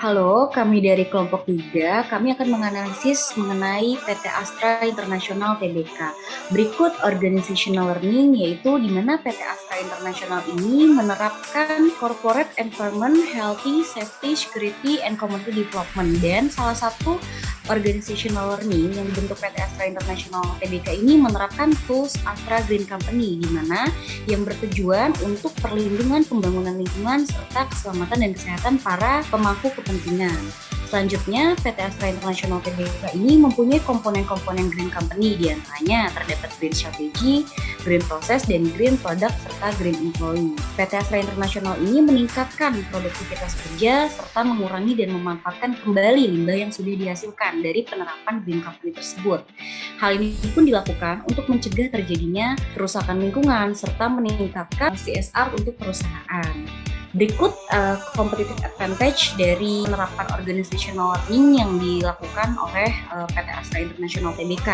Halo, kami dari kelompok 3, kami akan menganalisis mengenai PT Astra International Tbk. Berikut organizational learning, yaitu di mana PT Astra International ini menerapkan corporate environment, healthy, safety, security, and community development. Dan salah satu organizational learning yang dibentuk PT Astra International Tbk ini menerapkan tools Astra Green Company, di mana yang bertujuan untuk perlindungan pembangunan lingkungan serta keselamatan dan kesehatan para pemangku kepentingan. Selanjutnya, PT Astra International Tbk ini mempunyai komponen-komponen Green Company, diantaranya terdapat Green Strategy, Green Process, dan Green Product, serta Green Employee. PT Astra International ini meningkatkan produktivitas kerja, serta mengurangi dan memanfaatkan kembali limbah yang sudah dihasilkan dari penerapan Green Company tersebut. Hal ini pun dilakukan untuk mencegah terjadinya kerusakan lingkungan, serta meningkatkan CSR untuk perusahaan. Berikut competitive advantage dari penerapan organizational learning yang dilakukan oleh PT Astra International Tbk,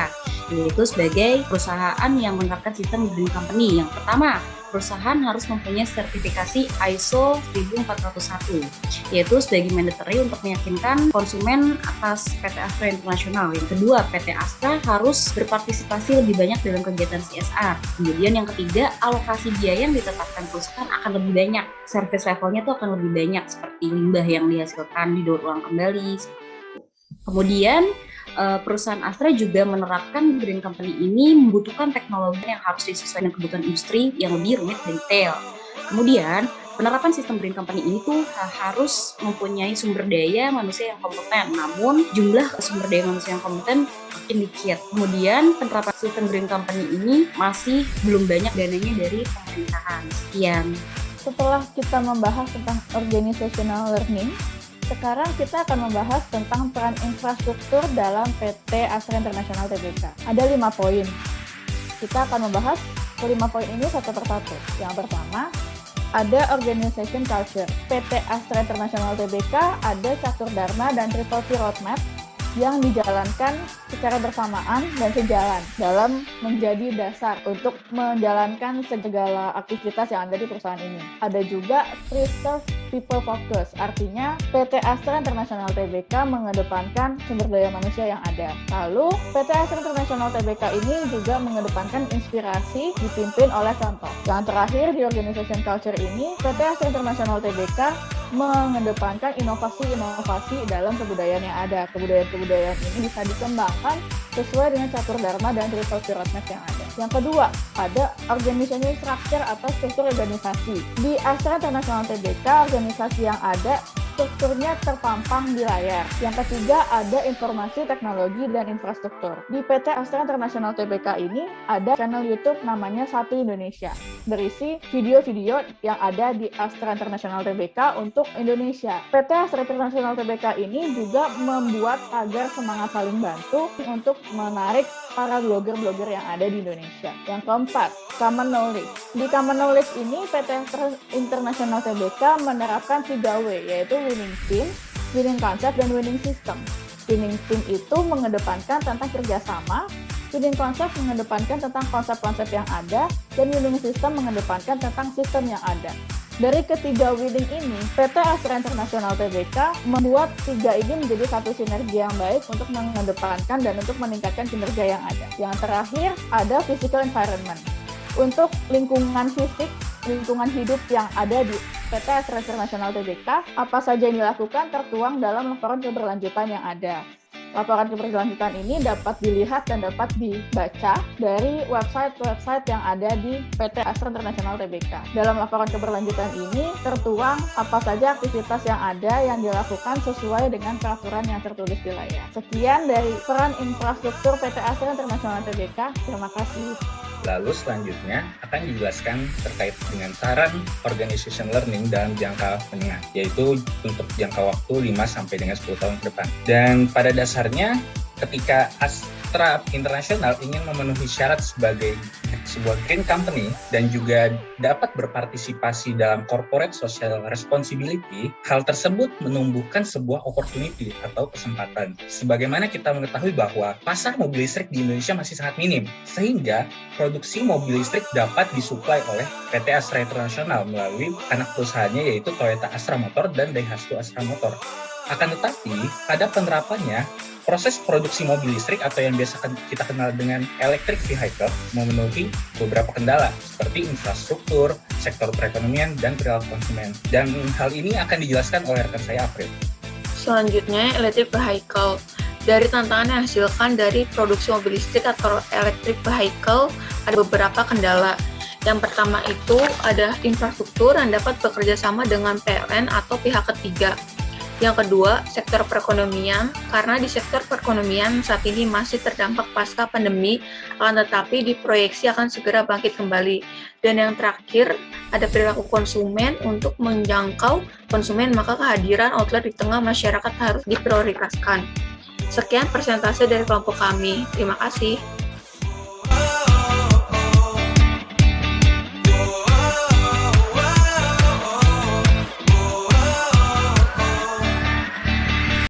yaitu sebagai perusahaan yang menerapkan sistem Green Company. Yang pertama, perusahaan harus mempunyai sertifikasi ISO 14401, yaitu sebagai mandatory untuk meyakinkan konsumen atas PT Astra International. Yang kedua, PT Astra harus berpartisipasi lebih banyak dalam kegiatan CSR. Kemudian yang ketiga, alokasi biaya yang ditetapkan perusahaan akan lebih banyak. Service levelnya tuh akan lebih banyak, seperti limbah yang dihasilkan didaur ulang kembali. Kemudian perusahaan Astra juga menerapkan Green Company ini membutuhkan teknologi yang harus disesuaikan dengan kebutuhan industri yang lebih rumit dan detail. Kemudian penerapan sistem Green Company ini tuh harus mempunyai sumber daya manusia yang kompeten, namun jumlah sumber daya manusia yang kompeten makin dikit. Kemudian penerapan sistem Green Company ini masih belum banyak dananya dari pemerintahan. Sekian. Setelah kita membahas tentang organizational learning, sekarang kita akan membahas tentang peran infrastruktur dalam PT Astra International Tbk. Ada 5 poin. Kita akan membahas ke-5 poin ini satu persatu. Yang pertama, ada organization culture. PT Astra International Tbk ada catur dharma dan triple P roadmap yang dijalankan secara bersamaan dan sejalan dalam menjadi dasar untuk menjalankan segala aktivitas yang ada di perusahaan ini. Ada juga preserve people focus, artinya PT Astra International Tbk mengedepankan sumber daya manusia yang ada. Lalu PT Astra International Tbk ini juga mengedepankan inspirasi dipimpin oleh contoh. Yang terakhir di organization culture ini, PT Astra International Tbk mengedepankan inovasi-inovasi dalam kebudayaan yang ada. Kebudayaan ini bisa dikembangkan sesuai dengan catur dharma dan triple P roadmap yang ada. Yang kedua, ada organizational structure atau struktur organisasi. Di Astra International Tbk, organisasi yang ada strukturnya terpampang di layar. Yang ketiga, ada informasi, teknologi, dan infrastruktur. Di PT Astra International Tbk ini ada channel YouTube namanya Satu Indonesia, berisi video-video yang ada di Astra International Tbk untuk Indonesia. PT Astra International Tbk ini juga membuat agar semangat saling bantu untuk menarik para blogger-blogger yang ada di Indonesia. Yang keempat, Common Knowledge. Di Common Knowledge ini, PT Astra International Tbk menerapkan 3W, yaitu Winning Team, Winning Concept, dan Winning System. Winning Team itu mengedepankan tentang kerjasama, Winning Concept mengedepankan tentang konsep-konsep yang ada, dan Winning System mengedepankan tentang sistem yang ada. Dari ketiga winning ini, PT Astra International Tbk membuat tiga ini menjadi satu sinergi yang baik untuk mengedepankan dan untuk meningkatkan kinerja yang ada. Yang terakhir, ada physical environment. Untuk lingkungan fisik, lingkungan hidup yang ada di PT Astra International Tbk, apa saja yang dilakukan tertuang dalam laporan keberlanjutan yang ada. Laporan keberlanjutan ini dapat dilihat dan dapat dibaca dari website-website yang ada di PT Astra International Tbk. Dalam laporan keberlanjutan ini tertuang apa saja aktivitas yang ada yang dilakukan sesuai dengan peraturan yang tertulis di layar. Sekian dari peran infrastruktur PT Astra International Tbk. Terima kasih. Lalu selanjutnya akan dijelaskan terkait dengan saran organization learning dalam jangka menengah, yaitu untuk jangka waktu 5 sampai dengan 10 tahun ke depan. Dan pada dasarnya ketika Astra International ingin memenuhi syarat sebagai sebuah green company dan juga dapat berpartisipasi dalam corporate social responsibility, hal tersebut menumbuhkan sebuah opportunity atau kesempatan. Sebagaimana kita mengetahui bahwa pasar mobil listrik di Indonesia masih sangat minim, sehingga produksi mobil listrik dapat disuplai oleh PT Astra International melalui anak perusahaannya yaitu Toyota Astra Motor dan Daihatsu Astra Motor. Akan tetapi, pada penerapannya, proses produksi mobil listrik atau yang biasa kita kenal dengan electric vehicle memenuhi beberapa kendala seperti infrastruktur, sektor perekonomian, dan perilaku konsumen. Dan hal ini akan dijelaskan oleh rekan saya, April. Selanjutnya, electric vehicle. Dari tantangan yang dihasilkan dari produksi mobil listrik atau electric vehicle, ada beberapa kendala. Yang pertama itu ada infrastruktur yang dapat bekerja sama dengan PLN atau pihak ketiga. Yang kedua, sektor perekonomian, karena di sektor perekonomian saat ini masih terdampak pasca pandemi, akan tetapi diproyeksi akan segera bangkit kembali. Dan yang terakhir, ada perilaku konsumen untuk menjangkau konsumen, maka kehadiran outlet di tengah masyarakat harus diprioritaskan. Sekian persentase dari kelompok kami. Terima kasih.